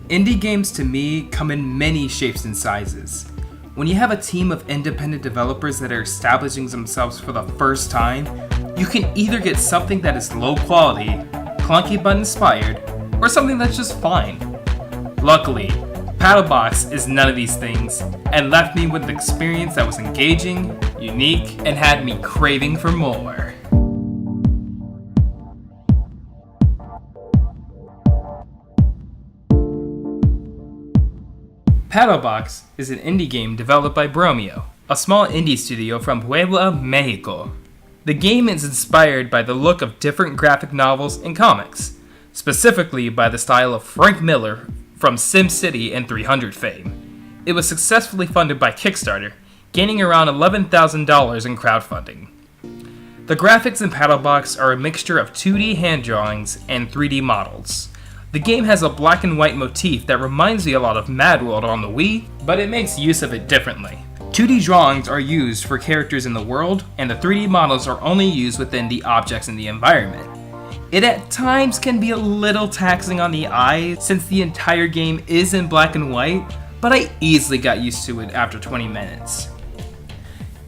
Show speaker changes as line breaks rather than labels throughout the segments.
Indie games to me come in many shapes and sizes. When you have a team of independent developers that are establishing themselves for the first time, you can either get something that is low quality, clunky but inspired, or something that's just fine. Luckily, Pato Box is none of these things, and left me with an experience that was engaging, unique, and had me craving for more. Pato Box is an indie game developed by Bromio, a small indie studio from Puebla, Mexico. The game is inspired by the look of different graphic novels and comics, specifically by the style of Frank Miller from SimCity and 300 fame. It was successfully funded by Kickstarter, gaining around $11,000 in crowdfunding. The graphics in Pato Box are a mixture of 2D hand drawings and 3D models. The game has a black and white motif that reminds me a lot of Mad World on the Wii, but it makes use of it differently. 2D drawings are used for characters in the world, and the 3D models are only used within the objects in the environment. It at times can be a little taxing on the eye since the entire game is in black and white, but I easily got used to it after 20 minutes.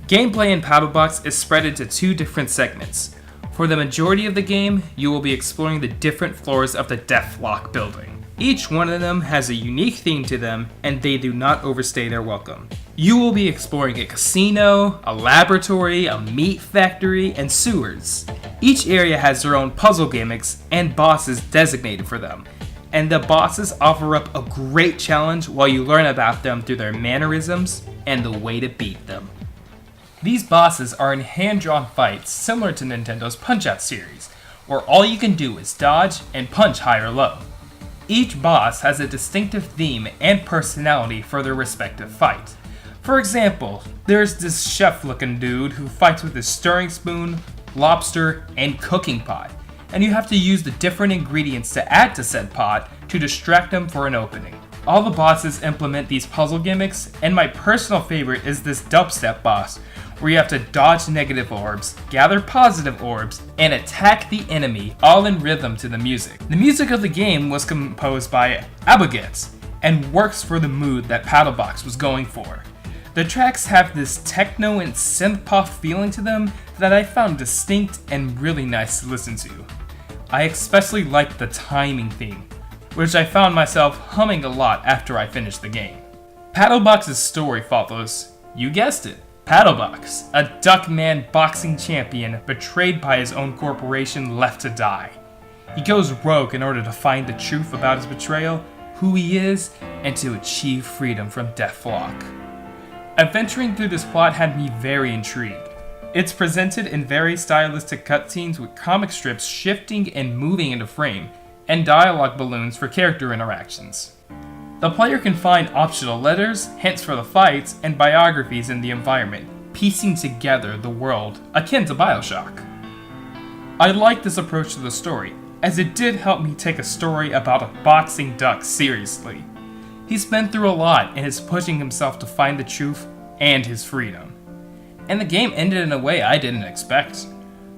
Gameplay in Pato Box is spread into two different segments. For the majority of the game, you will be exploring the different floors of the Deathlock building. Each one of them has a unique theme to them, and they do not overstay their welcome. You will be exploring a casino, a laboratory, a meat factory, and sewers. Each area has their own puzzle gimmicks and bosses designated for them, and the bosses offer up a great challenge while you learn about them through their mannerisms and the way to beat them. These bosses are in hand-drawn fights similar to Nintendo's Punch-Out series, where all you can do is dodge and punch high or low. Each boss has a distinctive theme and personality for their respective fight. For example, there's this chef-looking dude who fights with his stirring spoon, lobster, and cooking pot, and you have to use the different ingredients to add to said pot to distract them for an opening. All the bosses implement these puzzle gimmicks, and my personal favorite is this dubstep boss, where you have to dodge negative orbs, gather positive orbs, and attack the enemy, all in rhythm to the music. The music of the game was composed by Abigates, and works for the mood that Pato Box was going for. The tracks have this techno and synth-pop feeling to them that I found distinct and really nice to listen to. I especially liked the timing theme, which I found myself humming a lot after I finished the game. Pato Box's story follows, you guessed it, Pato Box, a Duckman boxing champion betrayed by his own corporation left to die. He goes rogue in order to find the truth about his betrayal, who he is, and to achieve freedom from Deathlock. Adventuring through this plot had me very intrigued. It's presented in very stylistic cutscenes with comic strips shifting and moving into frame, and dialogue balloons for character interactions. The player can find optional letters, hints for the fights, and biographies in the environment, piecing together the world akin to BioShock. I like this approach to the story, as it did help me take a story about a boxing duck seriously. He's been through a lot and is pushing himself to find the truth and his freedom. And the game ended in a way I didn't expect.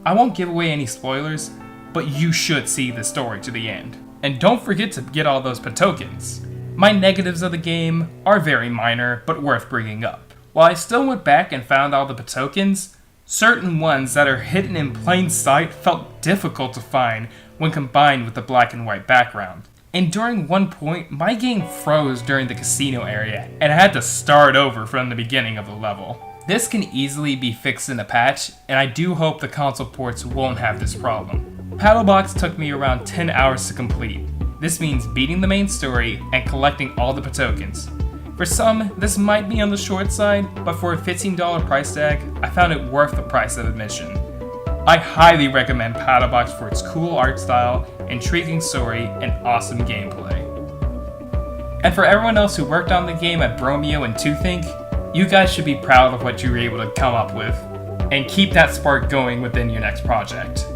I won't give away any spoilers, but you should see the story to the end. And don't forget to get all those patokens. My negatives of the game are very minor, but worth bringing up. While I still went back and found all the patokens, certain ones that are hidden in plain sight felt difficult to find when combined with the black and white background. And during one point, my game froze during the casino area, and I had to start over from the beginning of the level. This can easily be fixed in a patch, and I do hope the console ports won't have this problem. Pato Box took me around 10 hours to complete. This means beating the main story and collecting all the patokens. For some, this might be on the short side, but for a $15 price tag, I found it worth the price of admission. I highly recommend Pato Box for its cool art style, intriguing story, and awesome gameplay. And for everyone else who worked on the game at Bromio and Think, you guys should be proud of what you were able to come up with, and keep that spark going within your next project.